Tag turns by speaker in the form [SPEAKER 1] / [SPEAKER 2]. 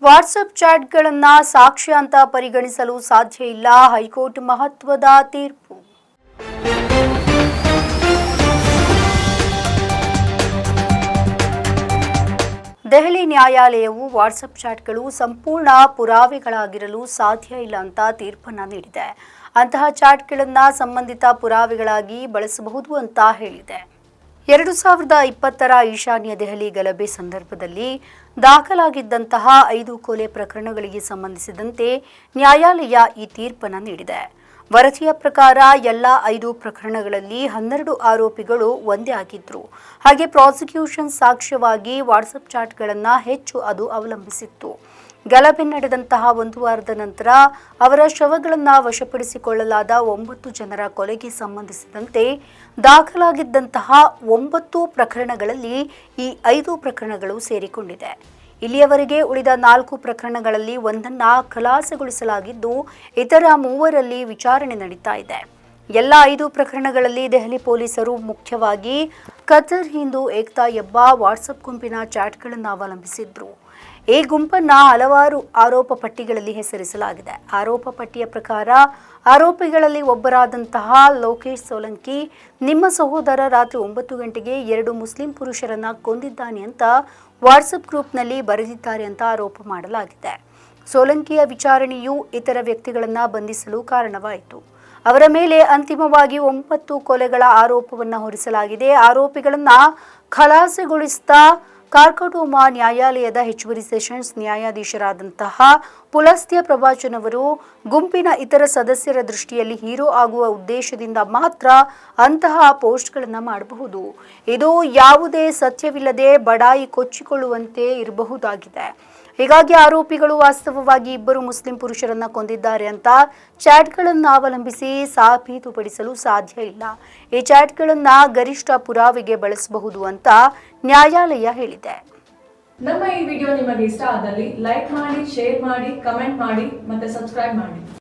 [SPEAKER 1] WhatsApp ಚಾಟ್ಗಳನ್ನು ಸಾಕ್ಷ್ಯ ಅಂತ ಪರಿಗಣಿಸಲು ಸಾಧ್ಯ ಇಲ್ಲ. ಹೈಕೋರ್ಟ್ ಮಹತ್ವದ ತೀರ್ಪು. ದೆಹಲಿ ನ್ಯಾಯಾಲಯವು ವಾಟ್ಸಪ್ ಚಾಟ್ಗಳು ಸಂಪೂರ್ಣ ಪುರಾವೆಗಳಾಗಿರಲು ಸಾಧ್ಯ ಇಲ್ಲ ಅಂತ ತೀರ್ಪನ್ನು ನೀಡಿದೆ. ಅಂತಹ ಚಾಟ್ಗಳನ್ನು ಸಂಬಂಧಿತ ಪುರಾವೆಗಳಾಗಿ ಬಳಸಬಹುದು ಅಂತ ಹೇಳಿದೆ. 2020ರ ಈಶಾನ್ಯ ದೆಹಲಿ ಗಲಭೆ ಸಂದರ್ಭದಲ್ಲಿ ದಾಖಲಾಗಿದ್ದಂತಹ 5 ಕೊಲೆ ಪ್ರಕರಣಗಳಿಗೆ ಸಂಬಂಧಿಸಿದಂತೆ ನ್ಯಾಯಾಲಯ ಈ ತೀರ್ಪನ್ನು ನೀಡಿದೆ. ವರದಿಯ ಪ್ರಕಾರ ಎಲ್ಲ 5 ಪ್ರಕರಣಗಳಲ್ಲಿ 12 ಆರೋಪಿಗಳು ಒಂದೇ ಆಗಿದ್ರು. ಹಾಗೆ ಪ್ರಾಸಿಕ್ಯೂಷನ್ ಸಾಕ್ಷ್ಯವಾಗಿ ವಾಟ್ಸಪ್ ಚಾಟ್ಗಳನ್ನು ಹೆಚ್ಚು ಅದು ಅವಲಂಬಿಸಿತ್ತು. ಗಲಭೆ ನಡೆದಂತಹ 1 ವಾರದ ನಂತರ ಅವರ ಶವಗಳನ್ನು ವಶಪಡಿಸಿಕೊಳ್ಳಲಾದ 9 ಜನರ ಕೊಲೆಗೆ ಸಂಬಂಧಿಸಿದಂತೆ ದಾಖಲಾಗಿದ್ದಂತಹ 9 ಪ್ರಕರಣಗಳಲ್ಲಿ ಈ 5 ಪ್ರಕರಣಗಳು ಸೇರಿಕೊಂಡಿದೆ. ಇಲ್ಲಿಯವರೆಗೆ ಉಳಿದ 4 ಪ್ರಕರಣಗಳಲ್ಲಿ ಒಂದನ್ನು ಖಲಾಸಗೊಳಿಸಲಾಗಿದ್ದು ಇತರ 3ರಲ್ಲಿ ವಿಚಾರಣೆ ನಡೀತಾ ಇದೆ. ಎಲ್ಲ 5 ಪ್ರಕರಣಗಳಲ್ಲಿ ದೆಹಲಿ ಪೊಲೀಸರು ಮುಖ್ಯವಾಗಿ ಕತರ್ ಹಿಂದೂ ಏಕ್ತಾ ಎಂಬ ವಾಟ್ಸಪ್ ಗುಂಪಿನ ಚಾಟ್ಗಳನ್ನು ಅವಲಂಬಿಸಿದ್ರು. ಈ ಗುಂಪನ್ನು ಹಲವಾರು ಆರೋಪ ಪಟ್ಟಿಗಳಲ್ಲಿ ಹೆಸರಿಸಲಾಗಿದೆ. ಆರೋಪ ಪಟ್ಟಿಯ ಪ್ರಕಾರ ಆರೋಪಿಗಳಲ್ಲಿ ಒಬ್ಬರಾದಂತಹ ಲೋಕೇಶ್ ಸೋಲಂಕಿ ನಿಮ್ಮ ಸಹೋದರ ರಾತ್ರಿ 9 ಗಂಟೆಗೆ 2 ಮುಸ್ಲಿಂ ಪುರುಷರನ್ನ ಕೊಂದಿದ್ದಾನೆ ಅಂತ ವಾಟ್ಸಪ್ ಗ್ರೂಪ್ನಲ್ಲಿ ಬರೆದಿದ್ದಾರೆ ಅಂತ ಆರೋಪ ಮಾಡಲಾಗಿದೆ. ಸೋಲಂಕಿಯ ವಿಚಾರಣೆಯು ಇತರ ವ್ಯಕ್ತಿಗಳನ್ನು ಬಂಧಿಸಲು ಕಾರಣವಾಯಿತು. ಅವರ ಮೇಲೆ ಅಂತಿಮವಾಗಿ 9 ಕೊಲೆಗಳ ಆರೋಪವನ್ನು ಹೊರಿಸಲಾಗಿದೆ. ಆರೋಪಿಗಳನ್ನು ಖಲಾಸೆಗೊಳಿಸಿದ ಕಾರ್ಕಟೋಮಾ ನ್ಯಾಯಾಲಯದ ಹೆಚ್ಚುವರಿ ಸೆಷನ್ಸ್ ನ್ಯಾಯಾಧೀಶರಾದಂತಹ ಪುಲಸ್ತ್ಯ ಪ್ರಭಾಚನ್ ಅವರು ಗುಂಪಿನ ಇತರ ಸದಸ್ಯರ ದೃಷ್ಟಿಯಲ್ಲಿ ಹೀರೋ ಆಗುವ ಉದ್ದೇಶದಿಂದ ಮಾತ್ರ ಅಂತಹ ಪೋಸ್ಟ್ಗಳನ್ನು ಮಾಡಬಹುದು. ಇದು ಯಾವುದೇ ಸತ್ಯವಿಲ್ಲದೆ ಬಡಾಯಿ ಕೊಚ್ಚಿಕೊಳ್ಳುವಂತೆ ಇರಬಹುದಾಗಿದೆ. ಹೀಗಾಗಿ ಆರೋಪಿಗಳು ವಾಸ್ತವವಾಗಿ 2 ಮುಸ್ಲಿಂ ಪುರುಷರನ್ನ ಕೊಂದಿದ್ದಾರೆ ಅಂತ ಚಾಟ್ಗಳನ್ನು ಅವಲಂಬಿಸಿ ಸಾಬೀತುಪಡಿಸಲು ಸಾಧ್ಯ ಇಲ್ಲ. ಈ ಚಾಟ್ಗಳನ್ನು ಗರಿಷ್ಠ ಪುರಾವೆಗೆ ಬಳಸಬಹುದು ಅಂತ ನ್ಯಾಯಾಲಯ ಹೇಳಿದೆ.
[SPEAKER 2] ನಮ್ಮ ಈ ವಿಡಿಯೋ ನಿಮಗೆ ಇಷ್ಟ ಆದಲ್ಲಿ ಲೈಕ್ ಮಾಡಿ, ಶೇರ್ ಮಾಡಿ, ಕಮೆಂಟ್ ಮಾಡಿ ಮತ್ತೆ ಸಬ್ಸ್ಕ್ರೈಬ್ ಮಾಡಿ.